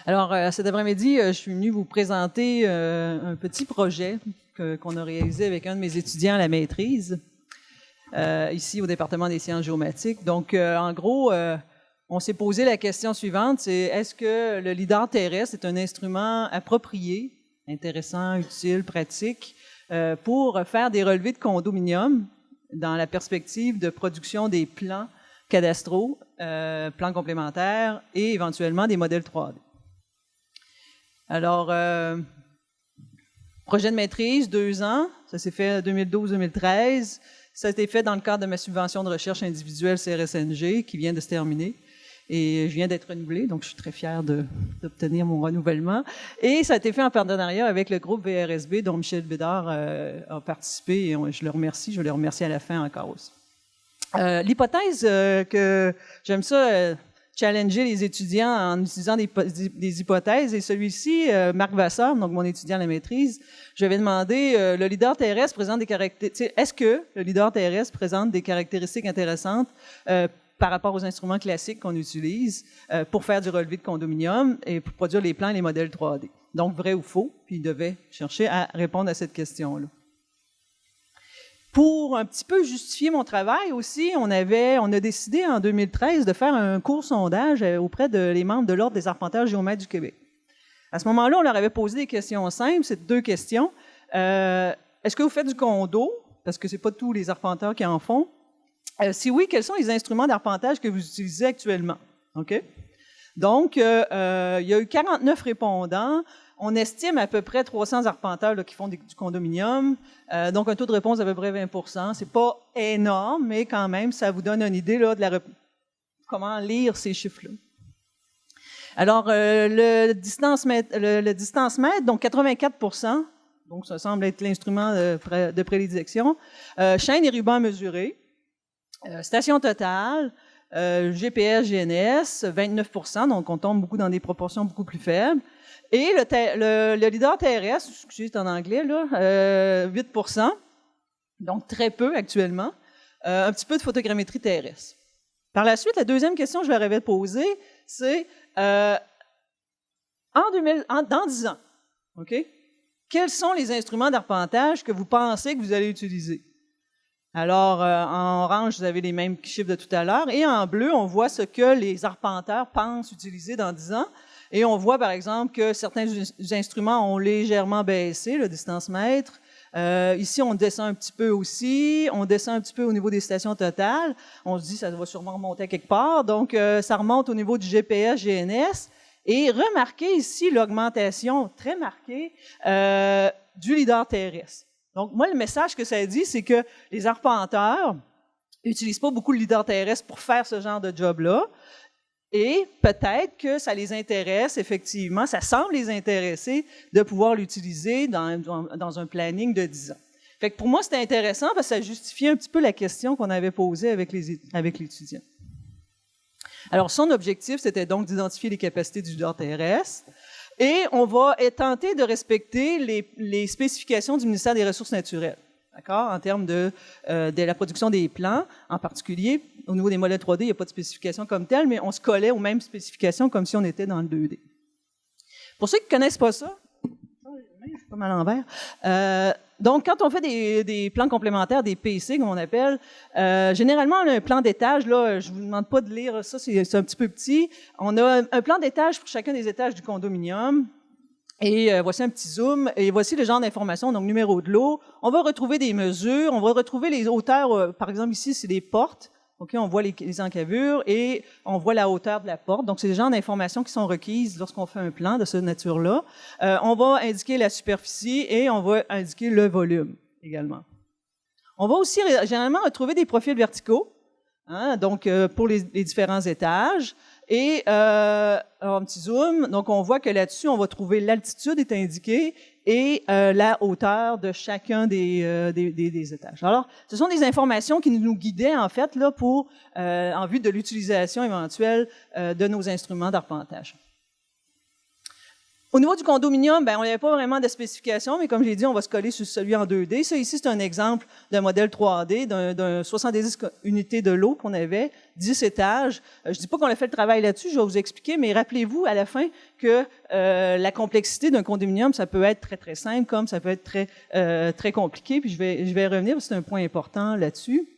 Alors, cet après-midi, je suis venue vous présenter un petit projet qu'on a réalisé avec un de mes étudiants à la maîtrise, ici au département des sciences géomatiques. Donc, en gros, on s'est posé la question suivante, c'est est-ce que le lidar terrestre est un instrument approprié, intéressant, utile, pratique, pour faire des relevés de condominium dans la perspective de production des plans cadastraux, plans complémentaires et éventuellement des modèles 3D. Alors, projet de maîtrise, 2 ans, ça s'est fait en 2012-2013. Ça a été fait dans le cadre de ma subvention de recherche individuelle CRSNG qui vient de se terminer. Et je viens d'être renouvelée, donc je suis très fière d'obtenir mon renouvellement. Et ça a été fait en partenariat avec le groupe VRSB, dont Michel Bédard a participé, et je le remercie. Je le remercie à la fin encore aussi. L'hypothèse que j'aime ça challenger les étudiants en utilisant des hypothèses, et celui-ci, Marc Vasseur, donc mon étudiant à la maîtrise, je vais demander, le lidar terrestre présente des caractéristiques, est-ce que le lidar terrestre présente des caractéristiques intéressantes par rapport aux instruments classiques qu'on utilise pour faire du relevé de condominium et pour produire les plans et les modèles 3D. Donc, vrai ou faux, puis il devait chercher à répondre à cette question-là. Pour un petit peu justifier mon travail aussi, on a décidé en 2013 de faire un court sondage auprès des membres de l'Ordre des arpenteurs géomètres du Québec. À ce moment-là, on leur avait posé des questions simples, c'est 2 questions. Est-ce que vous faites du condo? Parce que ce n'est pas tous les arpenteurs qui en font. Si oui, quels sont les instruments d'arpentage que vous utilisez actuellement? OK? Donc, il y a eu 49 répondants. On estime à peu près 300 arpenteurs là, qui font du condominium. Donc, un taux de réponse d'à peu près 20 %. C'est pas énorme, mais quand même, ça vous donne une idée là, de comment lire ces chiffres-là. Alors, le distance mètre, donc 84 %, donc ça semble être l'instrument de prédilection. Chaîne et ruban mesurés. Station totale, GPS, GNS, 29 %, donc on tombe beaucoup dans des proportions beaucoup plus faibles. Et le lidar terrestre, excusez, c'est en anglais, là, 8 %, donc très peu actuellement. Un petit peu de photogrammétrie terrestre. Par la suite, la deuxième question que je leur avais posée, c'est dans 10 ans, OK? Quels sont les instruments d'arpentage que vous pensez que vous allez utiliser? Alors, en orange, vous avez les mêmes chiffres de tout à l'heure, et en bleu, on voit ce que les arpenteurs pensent utiliser dans 10 ans. Et on voit, par exemple, que certains instruments ont légèrement baissé, le distance mètre. Ici, on descend un petit peu aussi. On descend un petit peu au niveau des stations totales. On se dit que ça va sûrement remonter à quelque part. Donc, ça remonte au niveau du GPS, GNS. Et remarquez ici l'augmentation très marquée du lidar terrestre. Donc, moi, le message que ça dit, c'est que les arpenteurs n'utilisent pas beaucoup le lidar terrestre pour faire ce genre de job-là. Et peut-être que ça les intéresse, effectivement, ça semble les intéresser de pouvoir l'utiliser dans un planning de 10 ans. Fait que pour moi, c'était intéressant parce que ça justifiait un petit peu la question qu'on avait posée avec l'étudiant. Alors, son objectif, c'était donc d'identifier les capacités du lidar terrestre. Et on va tenter de respecter les spécifications du ministère des Ressources naturelles, d'accord, en termes de la production des plans, en particulier. Au niveau des modèles 3D, il n'y a pas de spécification comme telle, mais on se collait aux mêmes spécifications comme si on était dans le 2D. Pour ceux qui ne connaissent pas ça, je suis pas mal à l'envers. Donc, quand on fait des plans complémentaires, des PC, comme on appelle, généralement, on a un plan d'étage. Là, je ne vous demande pas de lire ça, c'est un petit peu petit. On a un plan d'étage pour chacun des étages du condominium. Et voici un petit zoom. Et voici le genre d'informations, donc numéro de l'eau. On va retrouver des mesures. On va retrouver les hauteurs. Par exemple, ici, c'est des portes. Okay, on voit les encavures et on voit la hauteur de la porte. Donc, c'est le genre d'informations qui sont requises lorsqu'on fait un plan de cette nature-là. On va indiquer la superficie et on va indiquer le volume également. On va aussi généralement retrouver des profils verticaux, hein, donc pour les différents étages. Et un petit zoom, donc on voit que là-dessus, on va trouver l'altitude est indiquée et la hauteur de chacun des étages. Alors, ce sont des informations qui nous guidaient en fait là en vue de l'utilisation éventuelle de nos instruments d'arpentage. Au niveau du condominium, on n'avait pas vraiment de spécification, mais comme j'ai dit, on va se coller sur celui en 2D. Ça, ici, c'est un exemple d'un modèle 3D d'un 70 unités de lot qu'on avait, 10 étages. Je ne dis pas qu'on a fait le travail là-dessus, je vais vous expliquer, mais rappelez-vous à la fin que la complexité d'un condominium, ça peut être très, très simple, comme ça peut être très, très compliqué, puis je vais revenir, parce que c'est un point important là-dessus.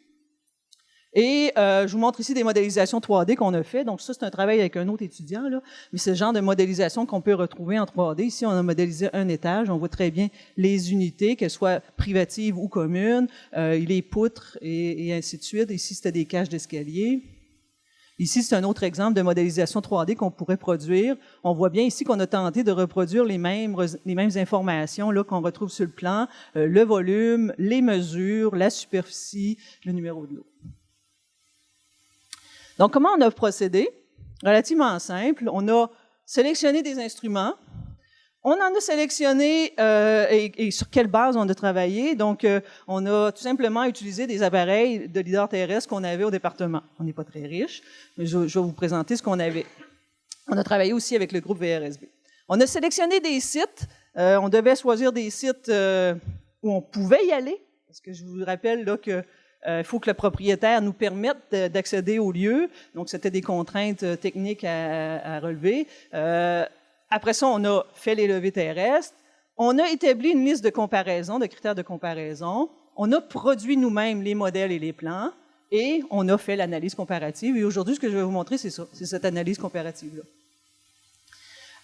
Et je vous montre ici des modélisations 3D qu'on a fait. Donc ça, c'est un travail avec un autre étudiant, là. Mais c'est le genre de modélisation qu'on peut retrouver en 3D. Ici, on a modélisé un étage. On voit très bien les unités, qu'elles soient privatives ou communes, les poutres et ainsi de suite. Ici, c'était des cages d'escalier. Ici, c'est un autre exemple de modélisation 3D qu'on pourrait produire. On voit bien ici qu'on a tenté de reproduire les mêmes informations là qu'on retrouve sur le plan, le volume, les mesures, la superficie, le numéro de lot. Donc, comment on a procédé? Relativement simple. On a sélectionné des instruments. On en a sélectionné et sur quelle base on a travaillé. Donc, on a tout simplement utilisé des appareils de lidar terrestre qu'on avait au département. On n'est pas très riche, mais je vais vous présenter ce qu'on avait. On a travaillé aussi avec le groupe VRSB. On a sélectionné des sites. On devait choisir des sites où on pouvait y aller, parce que je vous rappelle là que il faut que le propriétaire nous permette d'accéder au lieu. Donc, c'était des contraintes techniques à relever. Après ça, on a fait les levées terrestres. On a établi une liste de comparaison, de critères de comparaison. On a produit nous-mêmes les modèles et les plans. Et on a fait l'analyse comparative. Et aujourd'hui, ce que je vais vous montrer, c'est ça. C'est cette analyse comparative-là.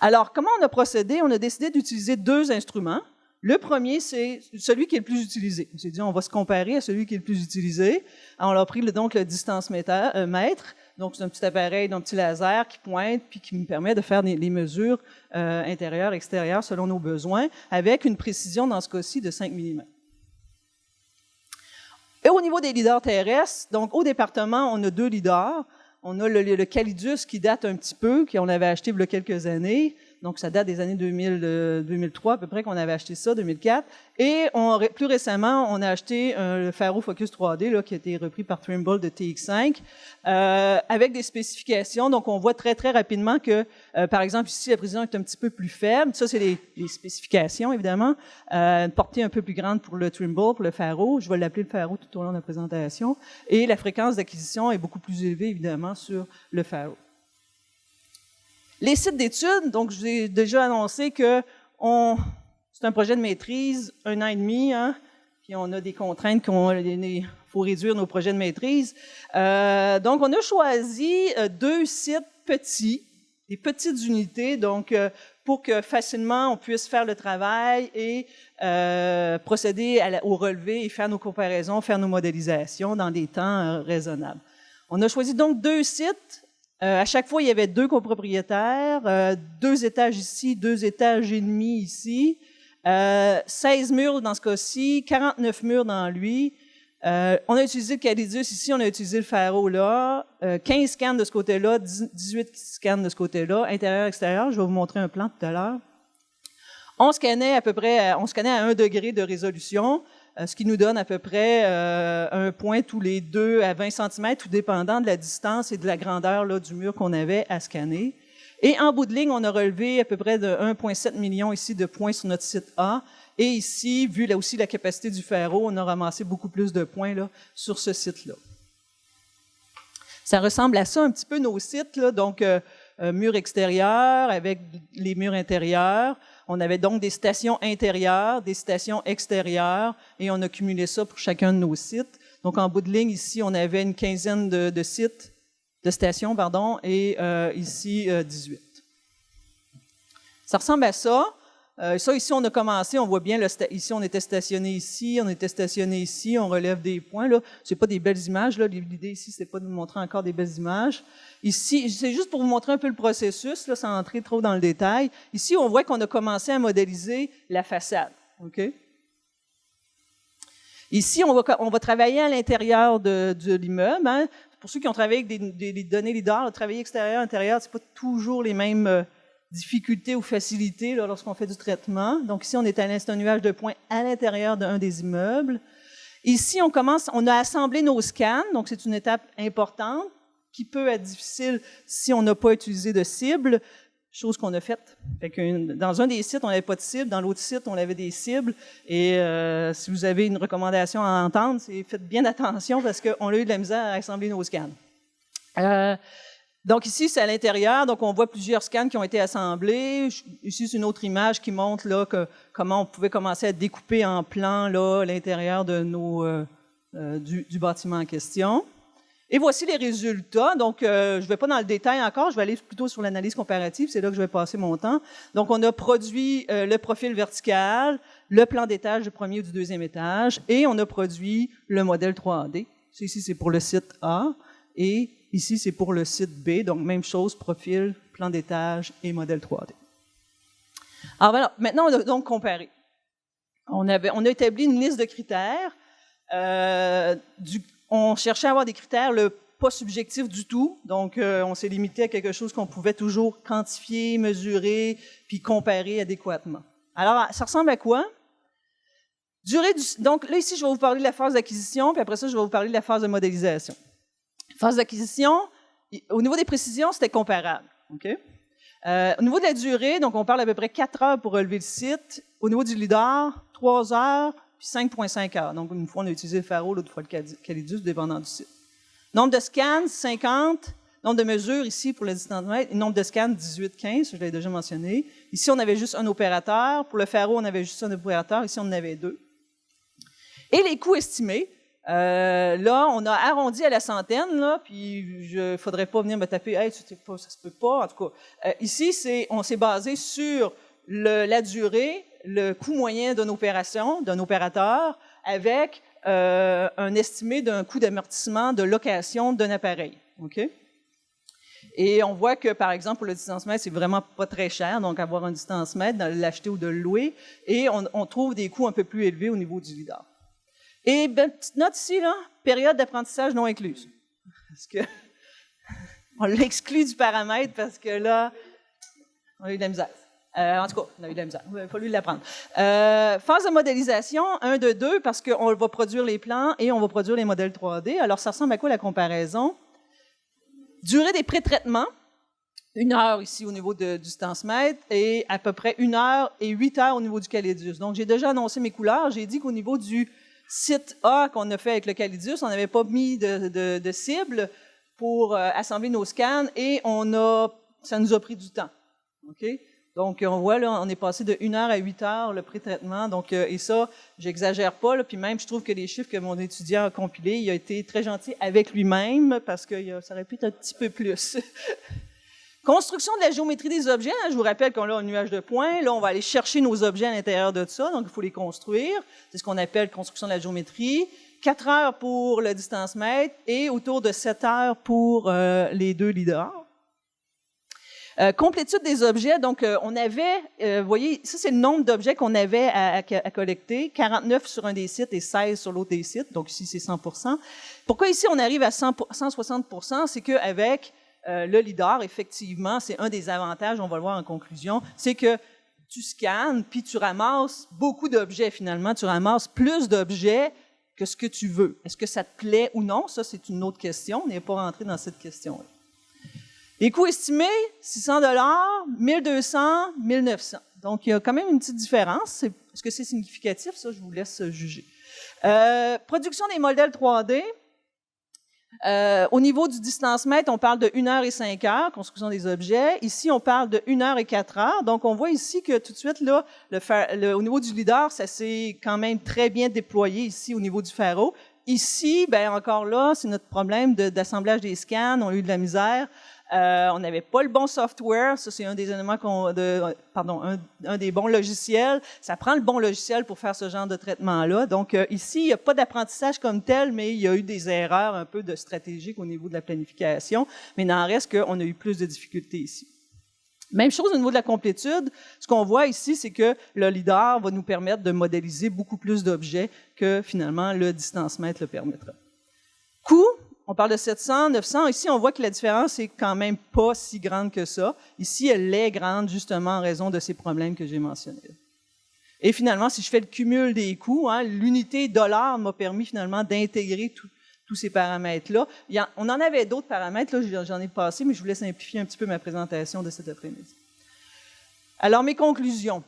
Alors, comment on a procédé? On a décidé d'utiliser deux instruments. Le premier, c'est celui qui est le plus utilisé. On s'est dit, on va se comparer à celui qui est le plus utilisé. Alors, on a pris donc le distance mètre. Donc, c'est un petit appareil, un petit laser qui pointe puis qui nous permet de faire les mesures intérieures, extérieures selon nos besoins, avec une précision, dans ce cas-ci, de 5 mm. Et au niveau des lidars terrestres, donc au département, on a deux lidars. On a le Calidus qui date un petit peu, qu'on avait acheté il y a quelques années. Donc, ça date des années 2003 à peu près qu'on avait acheté ça, 2004. Et plus récemment, on a acheté le Faro Focus 3D là, qui a été repris par Trimble de TX5 avec des spécifications. Donc, on voit très, très rapidement que, par exemple, ici, la précision est un petit peu plus faible. Ça, c'est les spécifications, évidemment. Une portée un peu plus grande pour le Trimble, pour le Faro. Je vais l'appeler le Faro tout au long de la présentation. Et la fréquence d'acquisition est beaucoup plus élevée, évidemment, sur le Faro. Les sites d'études, donc je vous ai déjà annoncé que c'est un projet de maîtrise, 1 an et demi, hein, puis on a des contraintes il faut réduire nos projets de maîtrise. Donc, on a choisi deux sites petits, des petites unités, donc pour que facilement on puisse faire le travail et procéder au relevé et faire nos comparaisons, faire nos modélisations dans des temps raisonnables. On a choisi donc deux sites. À chaque fois, il y avait deux copropriétaires, 2 étages ici, 2 étages et demi ici, 16 murs dans ce cas-ci, 49 murs dans lui. On a utilisé le Calidus ici, on a utilisé le Faro là, 15 scans de ce côté-là, 18 scans de ce côté-là, intérieur, extérieur. Je vais vous montrer un plan tout à l'heure. On scannait à 1 degré de résolution, ce qui nous donne à peu près un point tous les 2 à 20 cm, tout dépendant de la distance et de la grandeur là, du mur qu'on avait à scanner. Et en bout de ligne, on a relevé à peu près de 1,7 million ici de points sur notre site A. Et ici, vu là aussi la capacité du Faro, on a ramassé beaucoup plus de points là, sur ce site-là. Ça ressemble à ça un petit peu nos sites, là, donc mur extérieur avec les murs intérieurs. On avait donc des stations intérieures, des stations extérieures, et on a cumulé ça pour chacun de nos sites. Donc, en bout de ligne, ici, on avait une quinzaine de sites, de stations, pardon, et ici, 18. Ça ressemble à ça. Ça, ici, on a commencé, on voit bien, ici, on était stationné ici, on était stationné ici, on relève des points. Là, c'est pas des belles images. Là. L'idée ici, c'est pas de vous montrer encore des belles images. Ici, c'est juste pour vous montrer un peu le processus, là, sans entrer trop dans le détail. Ici, on voit qu'on a commencé à modéliser la façade. OK? Ici, on va travailler à l'intérieur de l'immeuble. Hein. Pour ceux qui ont travaillé avec des données lidar, travailler extérieur, intérieur, c'est pas toujours les mêmes difficultés ou facilités là, lorsqu'on fait du traitement. Donc ici, on est à un nuage de points à l'intérieur d'un des immeubles. Ici, on a assemblé nos scans, donc c'est une étape importante qui peut être difficile si on n'a pas utilisé de cible. chose qu'on a faite. Fait que dans un des sites, on n'avait pas de cible, dans l'autre site, on avait des cibles. Et si vous avez une recommandation à entendre, c'est faites bien attention parce qu'on a eu de la misère à assembler nos scans. Donc ici, c'est à l'intérieur, donc on voit plusieurs scans qui ont été assemblés. Ici, c'est une autre image qui montre là, comment on pouvait commencer à découper en plans là, l'intérieur de du bâtiment en question. Et voici les résultats. Donc, je ne vais pas dans le détail encore, je vais aller plutôt sur l'analyse comparative, c'est là que je vais passer mon temps. Donc, on a produit le profil vertical, le plan d'étage du premier ou du deuxième étage, et on a produit le modèle 3D. Ici, c'est pour le site A, et ici, c'est pour le site B. Donc, même chose, profil, plan d'étage et modèle 3D. Alors, voilà. Maintenant, on a donc comparé. On a établi une liste de critères. On cherchait à avoir des critères pas subjectifs du tout. Donc, on s'est limité à quelque chose qu'on pouvait toujours quantifier, mesurer, puis comparer adéquatement. Alors, ça ressemble à quoi? Donc, là, ici, je vais vous parler de la phase d'acquisition, puis après ça, je vais vous parler de la phase de modélisation. Phase d'acquisition, au niveau des précisions, c'était comparable. Okay? Au niveau de la durée, donc on parle à peu près 4 heures pour relever le site. Au niveau du LIDAR, 3 heures, puis 5,5 heures. Donc, une fois, on a utilisé le Faro, l'autre fois le Calidus, dépendant du site. Nombre de scans, 50. Nombre de mesures, ici, pour le distancemètre. Nombre de scans, 18, 15, je l'avais déjà mentionné. Ici, on avait juste un opérateur. Pour le Faro, on avait juste un opérateur. Ici, on en avait 2. Et les coûts estimés. Là, on a arrondi à la centaine, là, puis il ne faudrait pas venir me taper, hey, ça se peut pas. En tout cas, ici, on s'est basé sur la durée, le coût moyen d'une opération, d'un opérateur, avec un estimé d'un coût d'amortissement de location d'un appareil. Okay? Et on voit que, par exemple, pour le distancemètre, c'est vraiment pas très cher, donc avoir un distancemètre, l'acheter ou de le louer, et on trouve des coûts un peu plus élevés au niveau du LIDAR. Et petite note ici, là, période d'apprentissage non incluse. Parce que on l'exclut du paramètre parce que là, on a eu de la misère. En tout cas, on a eu de la misère. Il a fallu l'apprendre. Phase de modélisation, 1 de 2, parce qu'on va produire les plans et on va produire les modèles 3D. Alors, ça ressemble à quoi la comparaison? Durée des pré-traitements, 1 heure ici au niveau du distancemètre et à peu près 1 heure et 8 heures au niveau du Calidus. Donc, j'ai déjà annoncé mes couleurs. J'ai dit qu'au niveau du site A qu'on a fait avec le Calidus, on n'avait pas mis de cible pour assembler nos scans et ça nous a pris du temps. Okay? Donc, on voit, là, on est passé de 1 heure à 8 heures le pré-traitement. Donc, et ça, j'exagère pas. Là, puis même, je trouve que les chiffres que mon étudiant a compilés, il a été très gentil avec lui-même parce que ça aurait pu être un petit peu plus. Construction de la géométrie des objets. Je vous rappelle qu'on a un nuage de points. Là, on va aller chercher nos objets à l'intérieur de ça. Donc, il faut les construire. C'est ce qu'on appelle construction de la géométrie. 4 heures pour le distancemètre et autour de 7 heures pour les 2 LIDAR. Complétude des objets. Donc, on avait, vous voyez, ça, c'est le nombre d'objets qu'on avait à collecter. 49 sur un des sites et 16 sur l'autre des sites. Donc, ici, c'est 100%. Pourquoi ici, on arrive à 160%? C'est qu'avec le LIDAR, effectivement, c'est un des avantages, on va le voir en conclusion, c'est que tu scannes, puis tu ramasses beaucoup d'objets, finalement. Tu ramasses plus d'objets que ce que tu veux. Est-ce que ça te plaît ou non? Ça, c'est une autre question. On n'est pas rentré dans cette question-là. Les coûts estimés, 600 $, 1200, 1900. Donc, il y a quand même une petite différence. Est-ce que c'est significatif? Ça, je vous laisse juger. Production des modèles 3D. Au niveau du distancemètre, on parle de 1 heure et 5 heures, construction des objets. Ici, on parle de 1 heure et 4 heures. Donc, on voit ici que tout de suite, là, au niveau du LIDAR, ça s'est quand même très bien déployé ici au niveau du Faro. Ici, ben encore là, c'est notre problème d'assemblage des scans. On a eu de la misère. On n'avait pas le bon software. Ça, c'est un des éléments un des bons logiciels. Ça prend le bon logiciel pour faire ce genre de traitement-là. Donc, ici, il n'y a pas d'apprentissage comme tel, mais il y a eu des erreurs un peu de stratégique au niveau de la planification. Mais il en reste qu'on a eu plus de difficultés ici. Même chose au niveau de la complétude. Ce qu'on voit ici, c'est que le LIDAR va nous permettre de modéliser beaucoup plus d'objets que, finalement, le distancemètre le permettra. Coût. On parle de 700, 900. Ici, on voit que la différence est quand même pas si grande que ça. Ici, elle est grande justement en raison de ces problèmes que j'ai mentionnés. Et finalement, si je fais le cumul des coûts, l'unité dollar m'a permis finalement d'intégrer tous ces paramètres-là. On en avait d'autres paramètres, là, j'en ai passé, mais je voulais simplifier un petit peu ma présentation de cet après-midi. Alors, mes conclusions.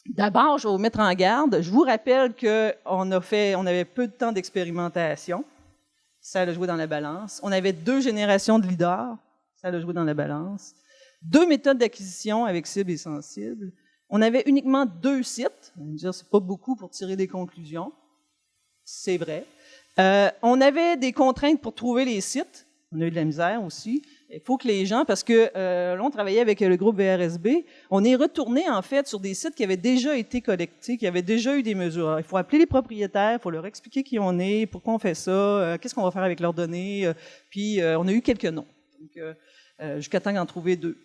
D'abord, je vais vous mettre en garde. Je vous rappelle qu'on avait peu de temps d'expérimentation. Ça a joué dans la balance. On avait 2 générations de leaders. Ça a joué dans la balance. 2 méthodes d'acquisition avec cible et sensible. On avait uniquement 2 sites. On va me dire, c'est pas beaucoup pour tirer des conclusions. C'est vrai. On avait des contraintes pour trouver les sites. On a eu de la misère aussi. Il faut que les gens, parce que là, on travaillait avec le groupe VRSB, on est retourné en fait sur des sites qui avaient déjà été collectés, qui avaient déjà eu des mesures. Alors, il faut appeler les propriétaires, il faut leur expliquer qui on est, pourquoi on fait ça, qu'est-ce qu'on va faire avec leurs données. Puis, on a eu quelques noms. Donc, jusqu'à temps d'en trouver 2.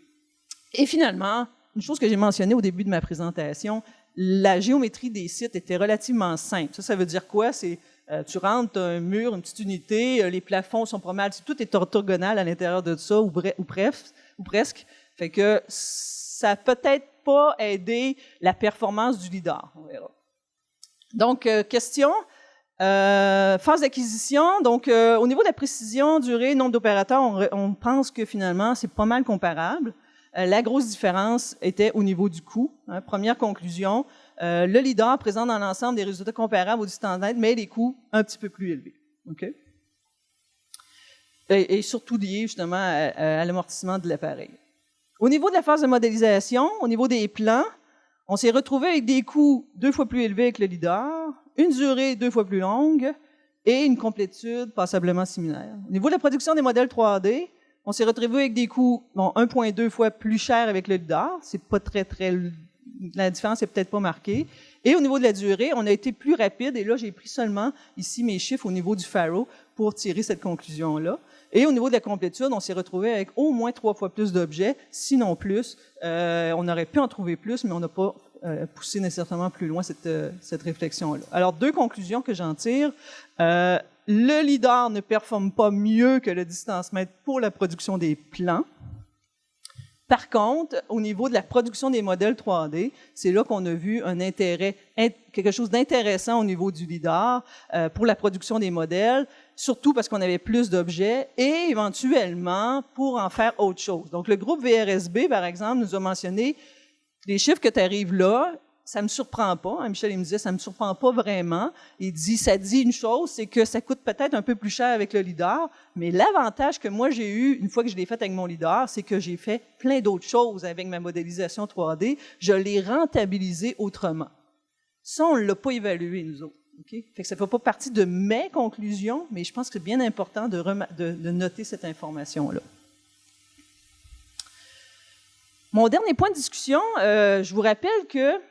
Et finalement, une chose que j'ai mentionnée au début de ma présentation, la géométrie des sites était relativement simple. Ça veut dire quoi? C'est tu rentres, tu as un mur, une petite unité, les plafonds sont pas mal, tout est orthogonal à l'intérieur de ça, ou presque. Fait que ça n'a peut-être pas aidé la performance du leader. On verra. Donc, question. Phase d'acquisition. Donc, au niveau de la précision, durée, nombre d'opérateurs, on pense que finalement, c'est pas mal comparable. La grosse différence était au niveau du coût. Hein, première conclusion. Le leader présente dans l'ensemble des résultats comparables au distance net, mais des coûts un petit peu plus élevés. Okay? Et surtout liés justement à l'amortissement de l'appareil. Au niveau de la phase de modélisation, au niveau des plans, on s'est retrouvé avec des coûts 2 fois plus élevés avec le leader, une durée 2 fois plus longue et une complétude passablement similaire. Au niveau de la production des modèles 3D, on s'est retrouvé avec des coûts 1,2 fois plus chers avec le leader. C'est pas très la différence n'est peut-être pas marquée. Et au niveau de la durée, on a été plus rapide. Et là, j'ai pris seulement ici mes chiffres au niveau du Faro pour tirer cette conclusion-là. Et au niveau de la complétude, on s'est retrouvé avec au moins 3 fois plus d'objets, sinon plus. On aurait pu en trouver plus, mais on n'a pas poussé nécessairement plus loin cette réflexion-là. Alors, 2 conclusions que j'en tire. Le leader ne performe pas mieux que le distance-mètre pour la production des plans. Par contre, au niveau de la production des modèles 3D, c'est là qu'on a vu un intérêt, quelque chose d'intéressant au niveau du leader pour la production des modèles, surtout parce qu'on avait plus d'objets et éventuellement pour en faire autre chose. Donc, le groupe VRSB, par exemple, nous a mentionné les chiffres que tu arrives là, ça me surprend pas. Hein, Michel, il me disait, ça me surprend pas vraiment. Il dit, ça dit une chose, c'est que ça coûte peut-être un peu plus cher avec le leader, mais l'avantage que moi j'ai eu, une fois que je l'ai fait avec mon leader, c'est que j'ai fait plein d'autres choses avec ma modélisation 3D. Je l'ai rentabilisé autrement. Ça, on ne l'a pas évalué, nous autres. Okay? Fait que ça ne fait pas partie de mes conclusions, mais je pense que c'est bien important de noter cette information-là. Mon dernier point de discussion, je vous rappelle que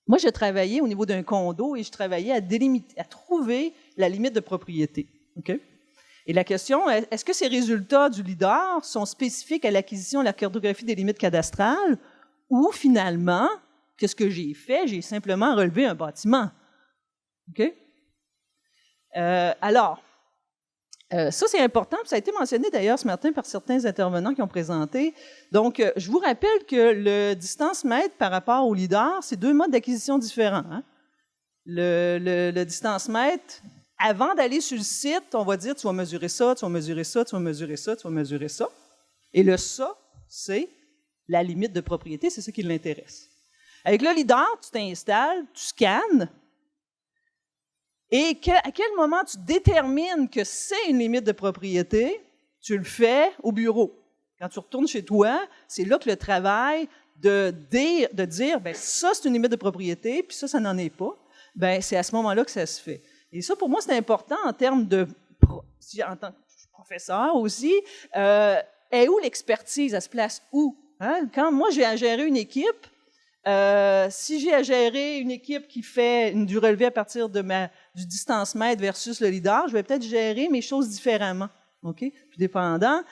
moi, je travaillais au niveau d'un condo et je travaillais à trouver la limite de propriété. Okay? Et la question, est-ce que ces résultats du leader sont spécifiques à l'acquisition et la cartographie des limites cadastrales ou finalement, qu'est-ce que j'ai fait? J'ai simplement relevé un bâtiment. Okay? Ça, c'est important. Ça a été mentionné d'ailleurs ce matin par certains intervenants qui ont présenté. Donc, je vous rappelle que le distance mètre par rapport au leader, c'est 2 modes d'acquisition différents. Hein? Le distance mètre, avant d'aller sur le site, on va dire tu vas mesurer ça, tu vas mesurer ça, tu vas mesurer ça, tu vas mesurer ça. Et le ça, c'est la limite de propriété, c'est ça qui l'intéresse. Avec le leader, tu t'installes, tu scannes. Et à quel moment tu détermines que c'est une limite de propriété? Tu le fais au bureau. Quand tu retournes chez toi, c'est là que le travail de dire ben ça, c'est une limite de propriété, puis ça n'en est pas, ben c'est à ce moment-là que ça se fait. Et ça, pour moi, c'est important en termes de... En tant que professeur aussi, est où l'expertise? Elle se place où? Hein? Quand moi, j'ai à gérer une équipe, si j'ai à gérer une équipe qui fait du relevé à partir de du distance mètre versus le leader, je vais peut-être gérer mes choses différemment. Okay? Puis dépendant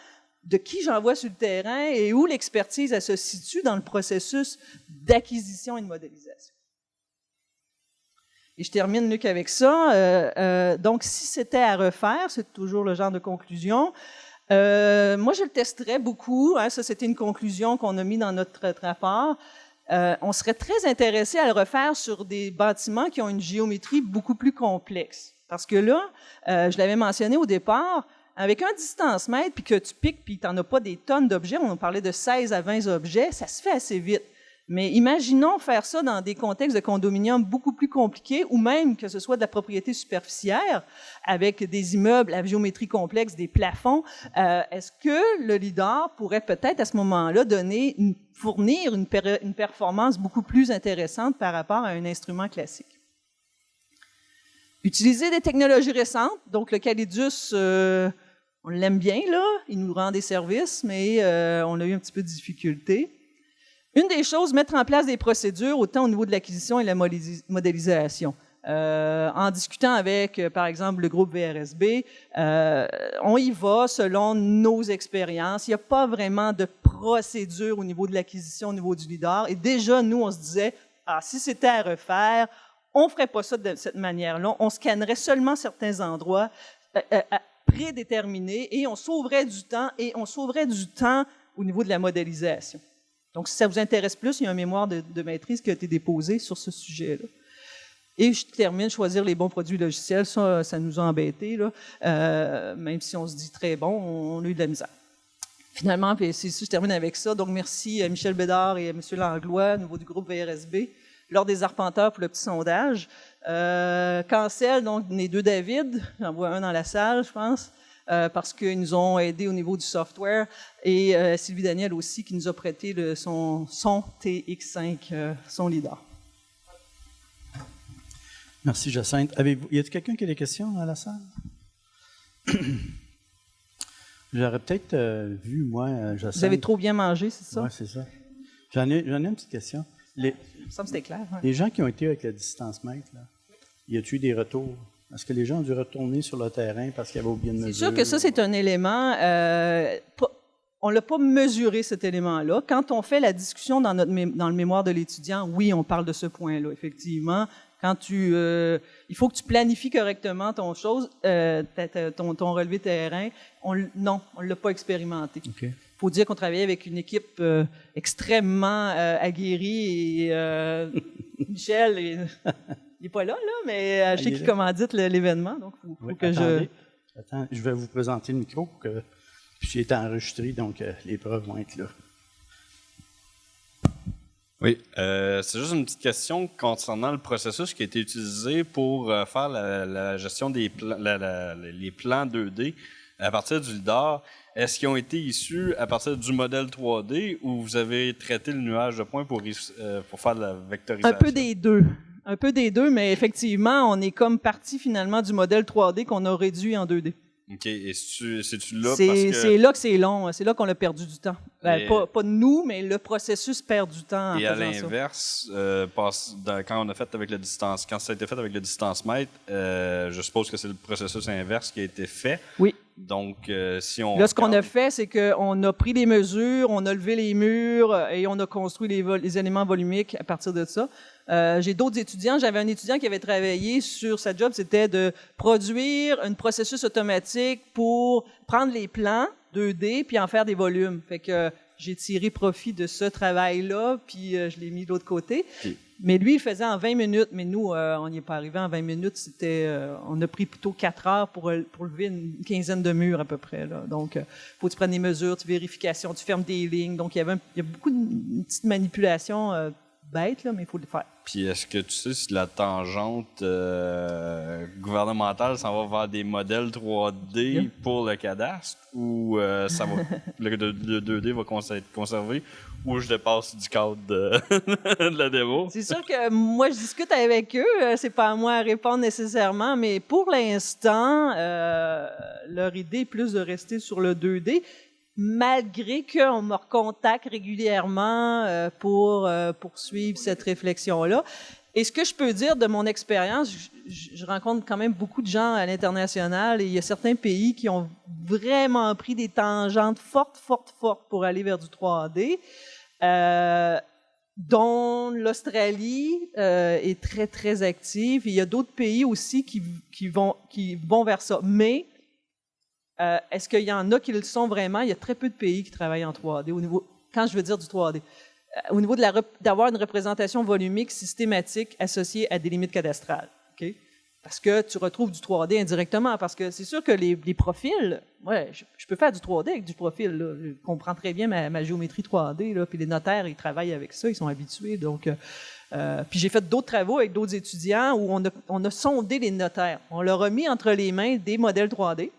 de qui j'envoie sur le terrain et où l'expertise elle se situe dans le processus d'acquisition et de modélisation. Et je termine, Luc, avec ça. Donc, si c'était à refaire, c'est toujours le genre de conclusion. Moi, je le testerais beaucoup. Hein, ça, c'était une conclusion qu'on a mis dans notre rapport. On serait très intéressé à le refaire sur des bâtiments qui ont une géométrie beaucoup plus complexe. Parce que là, je l'avais mentionné au départ, avec un distance mètre, puis que tu piques, puis tu n'en as pas des tonnes d'objets, on parlait de 16 à 20 objets, ça se fait assez vite. Mais imaginons faire ça dans des contextes de condominium beaucoup plus compliqués, ou même que ce soit de la propriété superficiaire, avec des immeubles à géométrie complexe, des plafonds. Est-ce que le LIDAR pourrait peut-être à ce moment-là fournir une performance beaucoup plus intéressante par rapport à un instrument classique? Utiliser des technologies récentes, donc le Calidus, on l'aime bien, là, il nous rend des services, mais on a eu un petit peu de difficulté. Une des choses, mettre en place des procédures, autant au niveau de l'acquisition et la modélisation. En discutant avec, par exemple, le groupe VRSB, on y va selon nos expériences. Il n'y a pas vraiment de procédure au niveau de l'acquisition, au niveau du LIDAR. Et déjà, nous, on se disait, si c'était à refaire, on ne ferait pas ça de cette manière-là. On scannerait seulement certains endroits prédéterminés et on sauverait du temps au niveau de la modélisation. Donc, si ça vous intéresse plus, il y a un mémoire de maîtrise qui a été déposé sur ce sujet-là. Et je termine, choisir les bons produits logiciels, ça nous a embêtés, là. Même si on se dit très bon, on a eu de la misère. Finalement, puis je termine avec ça. Donc, merci à Michel Bédard et à M. Langlois, au niveau du groupe VRSB, lors des arpenteurs pour le petit sondage. Cancel, donc, les deux David, j'en vois un dans la salle, je pense, parce qu'ils nous ont aidés au niveau du software, et Sylvie Daniel aussi, qui nous a prêté son TX5, son LIDAR. Merci, Jacinthe. Y a-t-il quelqu'un qui a des questions dans la salle? J'aurais peut-être vu, moi, Jacinthe. Vous avez trop bien mangé, c'est ça? Oui, c'est ça. J'en ai une petite question. Ça me c'était clair. Ouais. Les gens qui ont été avec le distance-mètre, là, y a-t-il eu des retours? Est-ce que les gens ont dû retourner sur le terrain parce qu'il y avait oublié de mesurer? C'est sûr que ça, c'est un élément... on ne l'a pas mesuré, cet élément-là. Quand on fait la discussion dans le mémoire de l'étudiant, oui, on parle de ce point-là, effectivement. Quand il faut que tu planifies correctement ton relevé terrain. Non, on ne l'a pas expérimenté. Okay. Il faut dire qu'on travaillait avec une équipe extrêmement aguerrie et Michel, il n'est pas là, mais je sais qu'il commandite l'événement, donc il faut que Attends, je vais vous présenter le micro pour que puis il est enregistré, donc les preuves vont être là. Oui, c'est juste une petite question concernant le processus qui a été utilisé pour faire la gestion des les plans 2D à partir du LIDAR. Est-ce qu'ils ont été issus à partir du modèle 3D ou vous avez traité le nuage de points pour faire de la vectorisation? Un peu des deux, mais effectivement, on est comme parti finalement du modèle 3D qu'on a réduit en 2D. OK. Et c'est-tu là parce que... C'est là que c'est long. C'est là qu'on a perdu du temps. Pas nous, mais le processus perd du temps en faisant ça. Et à l'inverse, quand ça a été fait avec le distance-mètre, je suppose que c'est le processus inverse qui a été fait. Oui. Donc, si on... Là, ce qu'on a fait, c'est qu'on a pris les mesures, on a levé les murs et on a construit les éléments volumiques à partir de ça. J'ai d'autres étudiants. J'avais un étudiant qui avait travaillé sur sa job, c'était de produire un processus automatique pour prendre les plans 2D puis en faire des volumes. Fait que j'ai tiré profit de ce travail-là, puis je l'ai mis de l'autre côté. Okay. Mais lui, il faisait en 20 minutes. Mais nous, on n'y est pas arrivé en 20 minutes. On a pris plutôt 4 heures pour lever une quinzaine de murs à peu près. Là. Donc, il faut que tu prennes des mesures, tu vérifications, tu fermes des lignes. Donc, il y a beaucoup de petites manipulations bêtes, là, mais il faut le faire. Puis, est-ce que tu sais si la tangente gouvernementale s'en va vers des modèles 3D pour le cadastre ou le 2D va être conservé ou je dépasse du cadre de la démo? C'est sûr que moi, je discute avec eux. C'est pas à moi à répondre nécessairement, mais pour l'instant, leur idée est plus de rester sur le 2D. Malgré qu'on me recontacte régulièrement pour poursuivre cette réflexion-là. Et ce que je peux dire de mon expérience, je rencontre quand même beaucoup de gens à l'international et il y a certains pays qui ont vraiment pris des tangentes fortes pour aller vers du 3D, dont l'Australie est très, très active. Et il y a d'autres pays aussi qui vont vers ça. Mais est-ce qu'il y en a qui le sont vraiment? Il y a très peu de pays qui travaillent en 3D, quand je veux dire du 3D. Au niveau d'avoir une représentation volumique systématique associée à des limites cadastrales. Okay? Parce que tu retrouves du 3D indirectement. Parce que c'est sûr que les profils, ouais, je peux faire du 3D avec du profil. Là. Je comprends très bien ma géométrie 3D. Là, puis les notaires, ils travaillent avec ça, ils sont habitués. Donc, puis j'ai fait d'autres travaux avec d'autres étudiants où on a sondé les notaires. On leur a mis entre les mains des modèles 3D.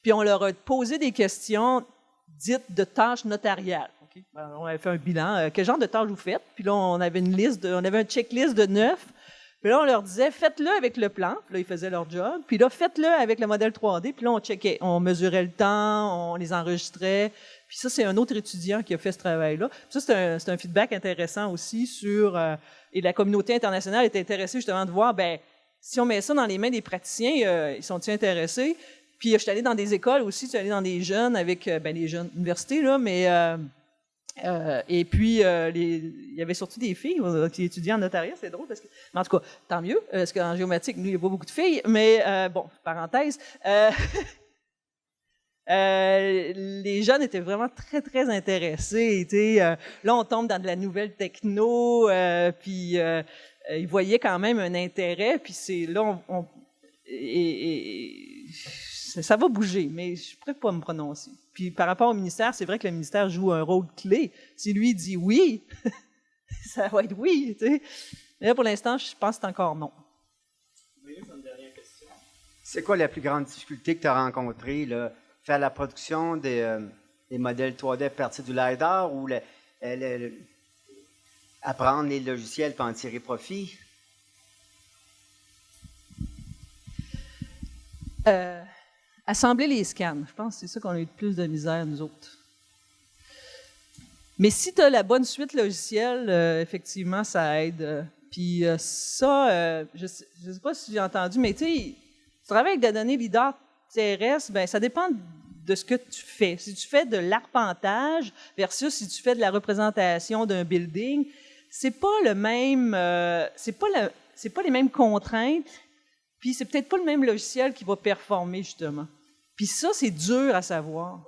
Puis on leur a posé des questions dites de tâches notariales. Okay? On avait fait un bilan. Quel genre de tâches vous faites? Puis là, on avait un checklist de 9. Puis là, on leur disait, faites-le avec le plan. Puis là, ils faisaient leur job. Puis là, faites-le avec le modèle 3D. Puis là, on checkait. On mesurait le temps, on les enregistrait. Puis ça, c'est un autre étudiant qui a fait ce travail-là. Puis ça, c'est un feedback intéressant aussi sur... et la communauté internationale est intéressée justement de voir, ben si on met ça dans les mains des praticiens, ils sont-ils intéressés? Puis je suis allée dans des écoles aussi, je suis allée dans des jeunes avec les jeunes universités, là, mais... et puis, il y avait surtout des filles qui étudiaient en notariat, c'est drôle, parce que, mais en tout cas, tant mieux, parce qu'en géomatique, nous, il n'y a pas beaucoup de filles, mais bon, parenthèse, les jeunes étaient vraiment très, très intéressés. Là, on tombe dans de la nouvelle techno, puis ils voyaient quand même un intérêt, puis c'est là, ça va bouger, mais je ne pourrais pas me prononcer. Puis par rapport au ministère, c'est vrai que le ministère joue un rôle clé. Si lui dit oui, ça va être oui. Mais là, pour l'instant, je pense que c'est encore non. C'est quoi la plus grande difficulté que tu as rencontrée, là? Faire la production des modèles 3D à partir du LiDAR ou apprendre les logiciels pour en tirer profit? Assembler les scans. Je pense que c'est ça qu'on a eu le plus de misère, nous autres. Mais si tu as la bonne suite logicielle, effectivement, ça aide. Puis ça, je ne sais pas si j'ai entendu, mais tu sais, tu travailles avec des données LIDAR terrestres, ben ça dépend de ce que tu fais. Si tu fais de l'arpentage versus si tu fais de la représentation d'un building, c'est pas le même, c'est pas les mêmes contraintes. Puis c'est peut-être pas le même logiciel qui va performer, justement. Puis ça, c'est dur à savoir.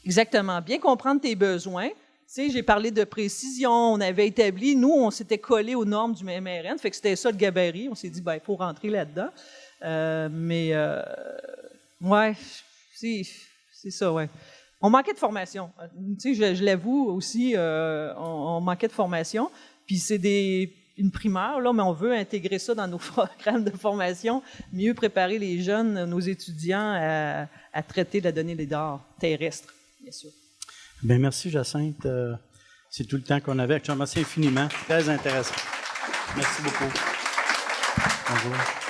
Exactement. Bien comprendre tes besoins. Tu sais, j'ai parlé de précision. On avait établi, nous, on s'était collé aux normes du MRN. Fait que c'était ça le gabarit. On s'est dit, ben, il faut rentrer là-dedans. Ouais, c'est ça, ouais. On manquait de formation. Tu sais, je l'avoue aussi, on manquait de formation. Puis c'est une primeur, là, mais on veut intégrer ça dans nos programmes de formation, mieux préparer les jeunes, nos étudiants à traiter la donnée LIDAR terrestre, bien sûr. Bien, merci, Jacinthe. C'est tout le temps qu'on avait. Je te remercie infiniment. Très intéressant. Merci beaucoup. Bonjour.